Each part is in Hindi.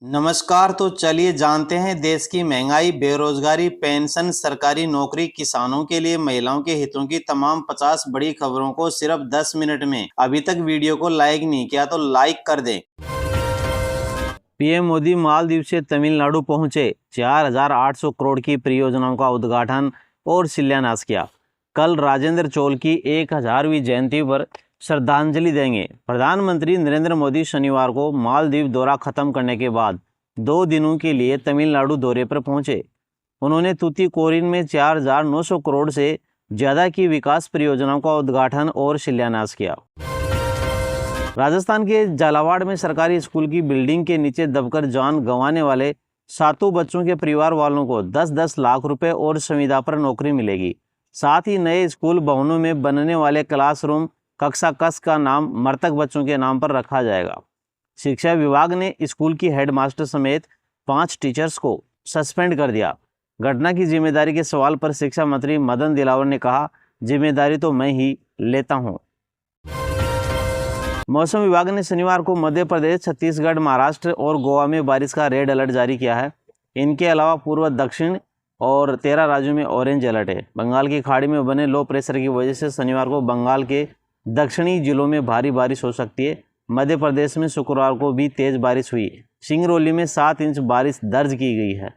नमस्कार। तो चलिए जानते हैं देश की महंगाई, बेरोजगारी, पेंशन, सरकारी नौकरी, किसानों के लिए महिलाओं के हितों की तमाम 50 बड़ी खबरों को सिर्फ 10 मिनट में। अभी तक वीडियो को लाइक नहीं किया तो लाइक कर दें। पीएम मोदी मालदीव से तमिलनाडु पहुंचे, 4,800 करोड़ की परियोजनाओं का उद्घाटन और शिलान्यास किया। कल राजेंद्र चोल की 1000वीं जयंती पर श्रद्धांजलि देंगे। प्रधानमंत्री नरेंद्र मोदी शनिवार को मालदीव दौरा खत्म करने के बाद 2 दिनों के लिए तमिलनाडु दौरे पर पहुंचे। उन्होंने तूतीकोरिन में 4,900 करोड़ से ज्यादा की विकास परियोजनाओं का उद्घाटन और शिलान्यास किया। राजस्थान के झालावाड़ में सरकारी स्कूल की बिल्डिंग के नीचे दबकर जान गंवाने वाले 7 बच्चों के परिवार वालों को 10-10 लाख रुपए और संविदा पर नौकरी मिलेगी। साथ ही नए स्कूल भवनों में बनने वाले क्लासरूम कक्षा कक्ष का नाम मृतक बच्चों के नाम पर रखा जाएगा। शिक्षा विभाग ने स्कूल की हेडमास्टर समेत 5 टीचर्स को सस्पेंड कर दिया। घटना की जिम्मेदारी के सवाल पर शिक्षा मंत्री मदन दिलावर ने कहा, जिम्मेदारी तो मैं ही लेता हूं। मौसम विभाग ने शनिवार को मध्य प्रदेश, छत्तीसगढ़, महाराष्ट्र और गोवा में बारिश का रेड अलर्ट जारी किया है। इनके अलावा पूर्व, दक्षिण और 13 राज्यों में ऑरेंज अलर्ट है। बंगाल की खाड़ी में बने लो प्रेशर की वजह से शनिवार को बंगाल के दक्षिणी जिलों में भारी बारिश हो सकती है। मध्य प्रदेश में शुक्रवार को भी तेज बारिश हुई। सिंगरौली में 7 इंच बारिश दर्ज की गई है।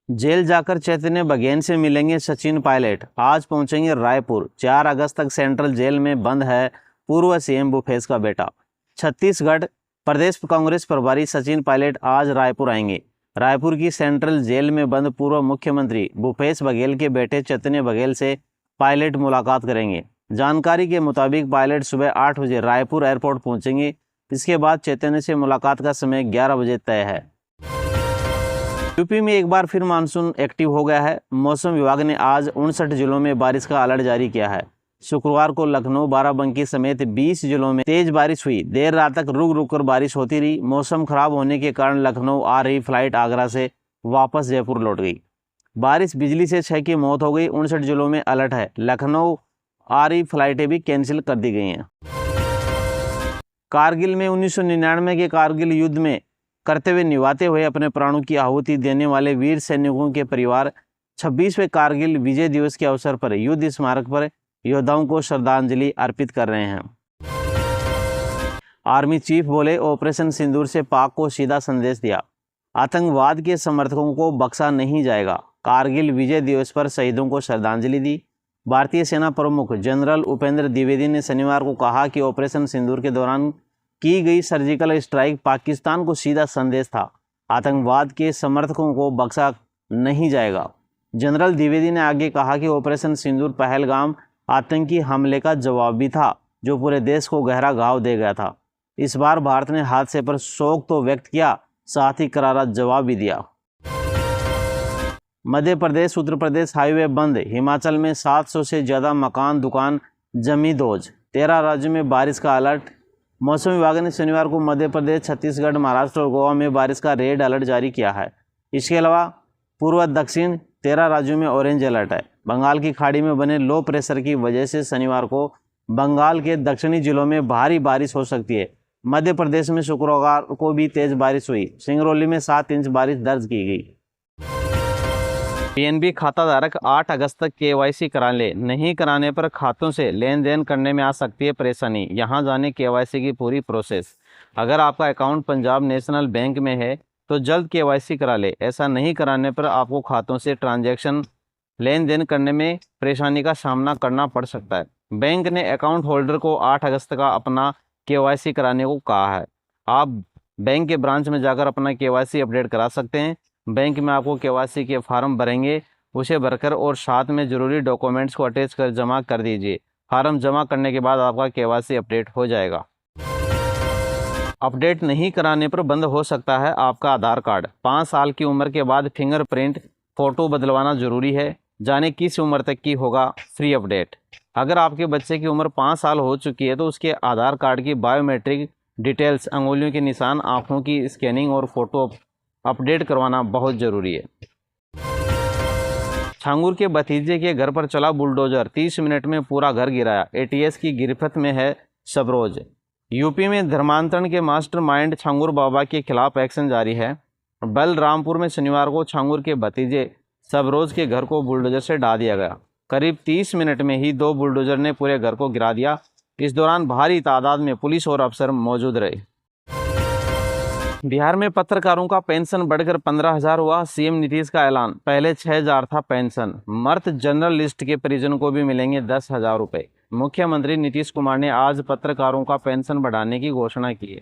जेल जाकर चैतन्य बघेल से मिलेंगे सचिन पायलट। आज पहुंचेंगे रायपुर। 4 अगस्त तक सेंट्रल जेल में बंद है पूर्व सीएम भूपेश का बेटा। छत्तीसगढ़ प्रदेश कांग्रेस प्रभारी सचिन पायलट आज रायपुर आएंगे। रायपुर की सेंट्रल जेल में बंद पूर्व मुख्यमंत्री भूपेश बघेल के बेटे चैतन्य बघेल से पायलट मुलाकात करेंगे। जानकारी के मुताबिक पायलट सुबह 8 बजे रायपुर एयरपोर्ट पहुंचेंगे। इसके बाद चैतन्य से मुलाकात का समय 11 बजे तय है। यूपी में एक बार फिर मानसून एक्टिव हो गया है। मौसम विभाग ने आज 59 जिलों में बारिश का अलर्ट जारी किया है। शुक्रवार को लखनऊ, बाराबंकी समेत 20 जिलों में तेज बारिश हुई। देर रात तक रुक रुक कर बारिश होती रही। मौसम खराब होने के कारण लखनऊ आ रही फ्लाइट आगरा से वापस जयपुर लौट गई। बारिश, बिजली से 6 की मौत हो गई। 59 जिलों में अलर्ट है। लखनऊ आ रही फ्लाइटें भी कैंसिल कर दी गई हैं। कारगिल में 1999 के कारगिल युद्ध में कर्तव्य निभाते हुए अपने प्राणों की आहुति देने वाले वीर सैनिकों के परिवार 26वें कारगिल विजय दिवस के अवसर पर युद्ध स्मारक पर योद्धाओं को श्रद्धांजलि अर्पित कर रहे हैं। आर्मी चीफ बोले, ऑपरेशन सिंदूर से पाक को सीधा संदेश दिया, आतंकवाद के समर्थकों को बख्शा नहीं जाएगा। कारगिल विजय दिवस पर शहीदों को श्रद्धांजलि दी। भारतीय सेना प्रमुख जनरल उपेंद्र द्विवेदी ने शनिवार को कहा कि ऑपरेशन सिंदूर के दौरान की गई सर्जिकल स्ट्राइक पाकिस्तान को सीधा संदेश था, आतंकवाद के समर्थकों को बख्शा नहीं जाएगा। जनरल द्विवेदी ने आगे कहा कि ऑपरेशन सिंदूर पहलगाम आतंकी हमले का जवाब भी था, जो पूरे देश को गहरा घाव दे गया था। इस बार भारत ने हादसे पर शोक तो व्यक्त किया, साथ ही करारा जवाब भी दिया। मध्य प्रदेश उत्तर प्रदेश हाईवे बंद। हिमाचल में 700 से ज़्यादा मकान दुकान जमी दोज। 13 राज्यों में बारिश का अलर्ट। मौसम विभाग ने शनिवार को मध्य प्रदेश, छत्तीसगढ़, महाराष्ट्र और गोवा में बारिश का रेड अलर्ट जारी किया है। इसके अलावा पूर्व, दक्षिण 13 राज्यों में ऑरेंज अलर्ट है। बंगाल की खाड़ी में बने लो प्रेशर की वजह से शनिवार को बंगाल के दक्षिणी जिलों में भारी बारिश हो सकती है। मध्य प्रदेश में शुक्रवार को भी तेज बारिश हुई। सिंगरौली में 7 इंच बारिश दर्ज की गई। पीएनबी खाता धारक 8 अगस्त तक केवाईसी करा ले। नहीं कराने पर खातों से लेन देन करने में आ सकती है परेशानी। यहाँ जाने केवाईसी की पूरी प्रोसेस। अगर आपका अकाउंट पंजाब नेशनल बैंक में है तो जल्द केवाईसी करा ले। ऐसा नहीं कराने पर आपको खातों से ट्रांजैक्शन लेन देन करने में परेशानी का सामना करना पड़ सकता है। बैंक ने अकाउंट होल्डर को 8 अगस्त का अपना केवाईसी कराने को कहा है। आप बैंक के ब्रांच में जाकर अपना केवाईसी अपडेट करा सकते हैं। बैंक में आपको केवाईसी के फॉर्म भरेंगे, उसे भरकर और साथ में ज़रूरी डॉक्यूमेंट्स को अटैच कर जमा कर दीजिए। फॉर्म जमा करने के बाद आपका केवाईसी अपडेट हो जाएगा। अपडेट नहीं कराने पर बंद हो सकता है आपका आधार कार्ड। 5 साल की उम्र के बाद फिंगरप्रिंट फ़ोटो बदलवाना ज़रूरी है। जाने किस उम्र तक की होगा फ्री अपडेट। अगर आपके बच्चे की उम्र 5 साल हो चुकी है तो उसके आधार कार्ड की बायोमेट्रिक डिटेल्स, अंगुलियों के निशान, आँखों की स्कैनिंग और फोटो अपडेट करवाना बहुत ज़रूरी है। छांगुर के भतीजे के घर पर चला बुलडोजर, 30 मिनट में पूरा घर गिराया। एटीएस की गिरफ्त में है सबरोज। यूपी में धर्मांतरण के मास्टरमाइंड छांगुर बाबा के खिलाफ एक्शन जारी है। बलरामपुर में शनिवार को छांगुर के भतीजे सबरोज के घर को बुलडोजर से ढा दिया गया। करीब 30 मिनट में ही 2 बुलडोजर ने पूरे घर को गिरा दिया। इस दौरान भारी तादाद में पुलिस और अफसर मौजूद रहे। बिहार में पत्रकारों का पेंशन बढ़कर 15,000 हुआ। सीएम नीतीश का ऐलान, पहले 6,000 था पेंशन। मर्द जनरल लिस्ट के परिजनों को भी मिलेंगे 10,000 रुपये। मुख्यमंत्री नीतीश कुमार ने आज पत्रकारों का पेंशन बढ़ाने की घोषणा की है।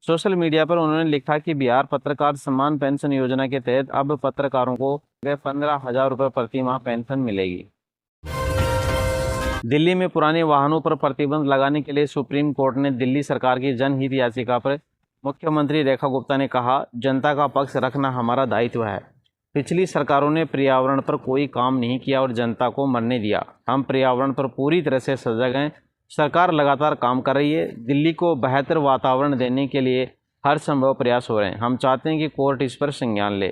सोशल मीडिया पर उन्होंने लिखा कि बिहार पत्रकार सम्मान पेंशन योजना के तहत अब पत्रकारों को 15,000 रुपये प्रति माह पेंशन मिलेगी। दिल्ली में पुराने वाहनों पर प्रतिबंध लगाने के लिए सुप्रीम कोर्ट ने दिल्ली सरकार की जनहित याचिका पर मुख्यमंत्री रेखा गुप्ता ने कहा, जनता का पक्ष रखना हमारा दायित्व है। पिछली सरकारों ने पर्यावरण पर कोई काम नहीं किया और जनता को मरने दिया। हम पर्यावरण पर पूरी तरह से सजग हैं। सरकार लगातार काम कर रही है। दिल्ली को बेहतर वातावरण देने के लिए हर संभव प्रयास हो रहे हैं। हम चाहते हैं कि कोर्ट इस पर संज्ञान ले।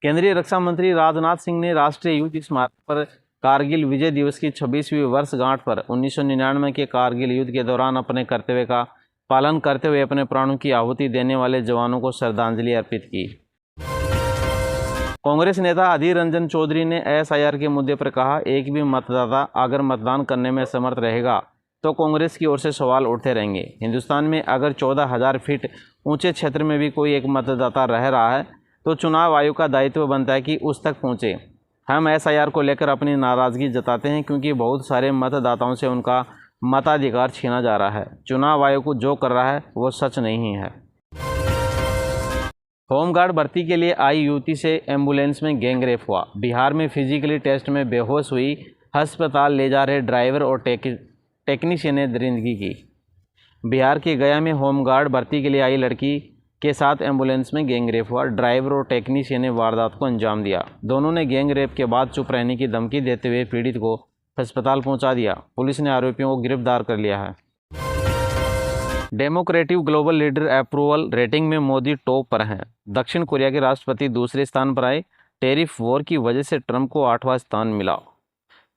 केंद्रीय रक्षा मंत्री राजनाथ सिंह ने राष्ट्रीय युद्ध स्मारक पर कारगिल विजय दिवस की 26वीं वर्षगांठ पर 1999 के कारगिल युद्ध के दौरान अपने कर्तव्य का पालन करते हुए अपने प्राणों की आहुति देने वाले जवानों को श्रद्धांजलि अर्पित की। कांग्रेस नेता अधीर रंजन चौधरी ने एसआईआर के मुद्दे पर कहा, एक भी मतदाता अगर मतदान करने में समर्थ रहेगा तो कांग्रेस की ओर से सवाल उठते रहेंगे। हिंदुस्तान में अगर 14,000 फीट ऊंचे क्षेत्र में भी कोई एक मतदाता रह रहा है तो चुनाव आयोग का दायित्व बनता है कि उस तक पहुंचे। हम एसआईआर को लेकर अपनी नाराज़गी जताते हैं क्योंकि बहुत सारे मतदाताओं से उनका मताधिकार छीना जा रहा है। चुनाव आयोग जो कर रहा है वो सच नहीं है। होमगार्ड भर्ती के लिए आई युवती से एम्बुलेंस में गैंगरेप हुआ। बिहार में फिजिकली टेस्ट में बेहोश हुई अस्पताल ले जा रहे ड्राइवर और टेक्नीशियन ने दरिंदगी की। बिहार के गया में होमगार्ड भर्ती के लिए आई लड़की के साथ एम्बुलेंस में गैंगरेप हुआ। ड्राइवर और टेक्नीशियन ने वारदात को अंजाम दिया। दोनों ने गैंगरेप के बाद चुप रहने की धमकी देते हुए पीड़ित को अस्पताल पहुंचा दिया। पुलिस ने आरोपियों को गिरफ्तार कर लिया है। Democratic global leader approval rating में मोदी टॉप पर हैं। दक्षिण कोरिया के राष्ट्रपति दूसरे स्थान पर आए। टैरिफ वॉर की वजह से ट्रंप को 8वां स्थान मिला।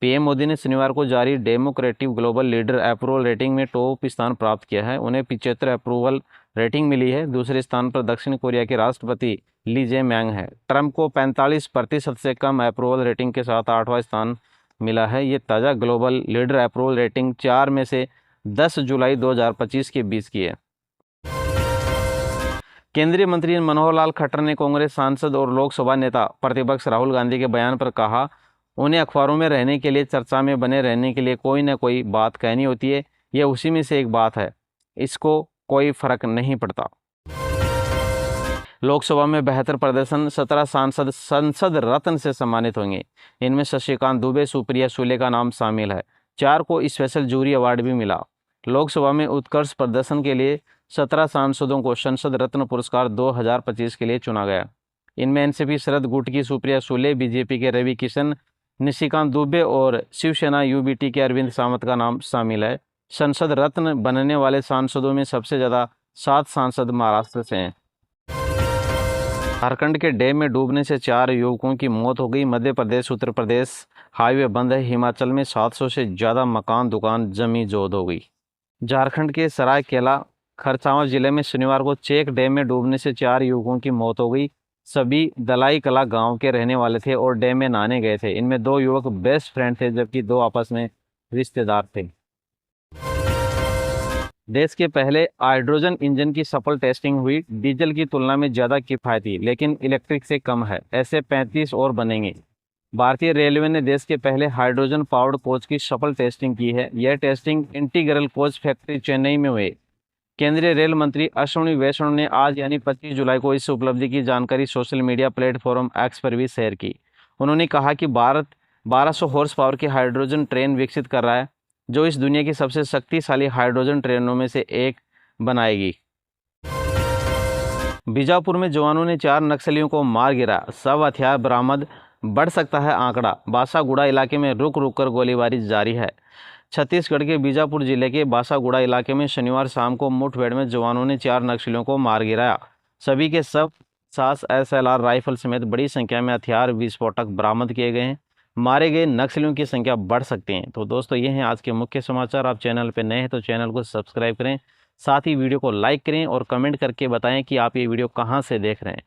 पीएम मोदी ने शनिवार को जारी democratic global leader approval rating में टॉप स्थान प्राप्त किया है। उन्हें 75 अप्रूवल रेटिंग मिली है। दूसरे स्थान पर दक्षिण कोरिया के राष्ट्रपति ली जे मैंग है। ट्रंप को 45% से कम अप्रूवल रेटिंग के साथ 8वां स्थान मिला है। ये ताज़ा ग्लोबल लीडर अप्रूवल रेटिंग 4 में से 10 जुलाई 2025 के बीच की है। केंद्रीय मंत्री मनोहर लाल खट्टर ने कांग्रेस सांसद और लोकसभा नेता प्रतिपक्ष राहुल गांधी के बयान पर कहा, उन्हें अखबारों में रहने के लिए, चर्चा में बने रहने के लिए कोई न कोई बात कहनी होती है। यह उसी में से एक बात है। इसको कोई फर्क नहीं पड़ता। लोकसभा में बेहतर प्रदर्शन 17 सांसद संसद रत्न से सम्मानित होंगे। इनमें शशिकांत दुबे, सुप्रिया सुले का नाम शामिल है। 4 को स्पेशल जूरी अवार्ड भी मिला। लोकसभा में उत्कृष्ट प्रदर्शन के लिए 17 सांसदों को संसद रत्न पुरस्कार 2025 के लिए चुना गया। इनमें एनसीपी शरद गुट की सुप्रिया सुले, बीजेपी के रवि किशन, निशिकांत दुबे और शिवसेना यूबीटी के अरविंद सावंत का नाम शामिल है। संसद रत्न बनने वाले सांसदों में सबसे ज़्यादा 7 सांसद महाराष्ट्र से हैं। झारखंड के डैम में डूबने से 4 युवकों की मौत हो गई। मध्य प्रदेश उत्तर प्रदेश हाईवे बंद है। हिमाचल में 700 से ज़्यादा मकान दुकान जमी जोद हो गई। झारखंड के सरायकेला खरसावां जिले में शनिवार को चेक डैम में डूबने से 4 युवकों की मौत हो गई। सभी दलाई कला गांव के रहने वाले थे और डैम में नहाने गए थे। इनमें 2 युवक बेस्ट फ्रेंड थे जबकि 2 आपस में रिश्तेदार थे। देश के पहले हाइड्रोजन इंजन की सफल टेस्टिंग हुई। डीजल की तुलना में ज़्यादा किफ़ायती लेकिन इलेक्ट्रिक से कम है। ऐसे 35 और बनेंगे। भारतीय रेलवे ने देश के पहले हाइड्रोजन पावर्ड कोच की सफल टेस्टिंग की है। यह testing integral coach factory Chennai में हुई। केंद्रीय रेल मंत्री अश्विनी वैष्णव ने आज यानी 25 जुलाई को इस उपलब्धि की जानकारी सोशल मीडिया प्लेटफॉर्म एक्स पर भी शेयर की। उन्होंने कहा कि भारत 1200 हॉर्स पावर की हाइड्रोजन ट्रेन विकसित कर रहा है जो इस दुनिया की सबसे शक्तिशाली हाइड्रोजन ट्रेनों में से एक बनाएगी। बीजापुर में जवानों ने 4 नक्सलियों को मार गिराया। सब हथियार बरामद। बढ़ सकता है आंकड़ा। बासागुड़ा इलाके में रुक रुक कर गोलीबारी जारी है। छत्तीसगढ़ के बीजापुर जिले के बासागुड़ा इलाके में शनिवार शाम को मुठभेड़ में जवानों ने 4 नक्सलियों को मार गिराया। सभी के सब 7 SLR राइफल समेत बड़ी संख्या में हथियार विस्फोटक बरामद किए गए हैं। मारे गए नक्सलियों की संख्या बढ़ सकती है। तो दोस्तों ये हैं आज के मुख्य समाचार। आप चैनल पर नए हैं तो चैनल को सब्सक्राइब करें, साथ ही वीडियो को लाइक करें और कमेंट करके बताएं कि आप ये वीडियो कहाँ से देख रहे हैं।